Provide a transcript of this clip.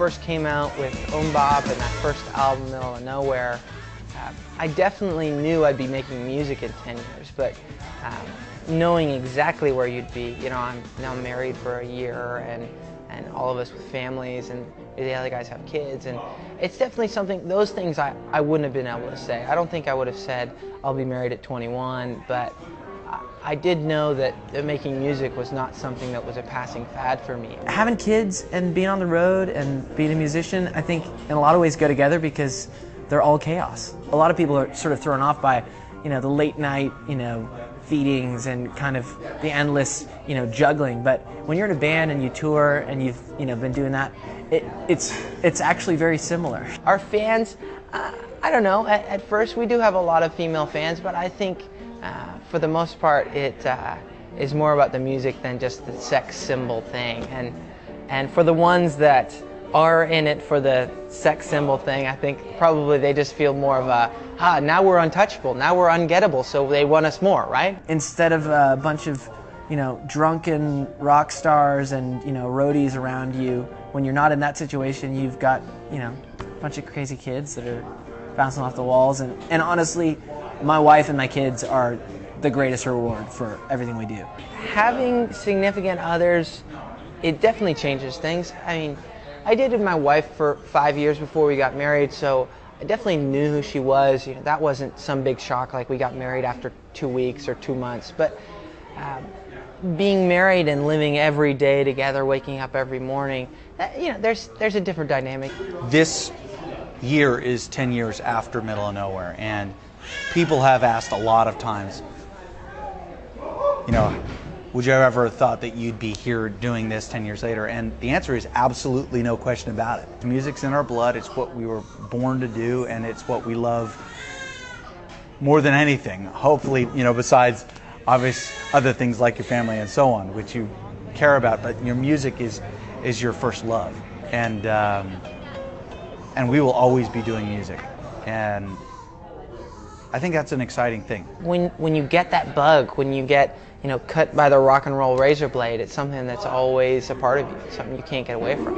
first came out with Bop and that first album, Middle of Nowhere, I definitely knew I'd be making music in 10 years, but knowing exactly where you'd be, you know, I'm now married for a year and all of us with families, and the other guys have kids, and it's definitely something, those things I wouldn't have been able to say. I don't think I would have said I'll be married at 21, but I did know that making music was not something that was a passing fad for me. Having kids and being on the road and being a musician, I think in a lot of ways go together because they're all chaos. A lot of people are sort of thrown off by, you know, the late night, you know, feedings and kind of the endless, you know, juggling. But when you're in a band and you tour and you've, you know, been doing that, it's actually very similar. Our fans, I don't know, at first we do have a lot of female fans, but I think for the most part it is more about the music than just the sex symbol thing. And for the ones that are in it for the sex symbol thing, I think probably they just feel more of a, now we're untouchable, now we're ungettable, so they want us more, right? Instead of a bunch of, you know, drunken rock stars and, you know, roadies around you, when you're not in that situation, you've got, you know, a bunch of crazy kids that are bouncing off the walls. And honestly, my wife and my kids are the greatest reward for everything we do. Having significant others, it definitely changes things. I mean, I dated my wife for 5 years before we got married, so I definitely knew who she was. You know, that wasn't some big shock like we got married after 2 weeks or 2 months. But being married and living every day together, waking up every morning, you know, there's a different dynamic. This year is 10 years after Middle of Nowhere, and people have asked a lot of times, you know, would you ever have thought that you'd be here doing this 10 years later? And the answer is absolutely no question about it. The music's in our blood, it's what we were born to do, and it's what we love more than anything. Hopefully, you know, besides obvious other things like your family and so on, which you care about, but your music is your first love. And we will always be doing music. And I think that's an exciting thing. When you get that bug, when you get, you know, cut by the rock and roll razor blade, it's something that's always a part of you, something you can't get away from.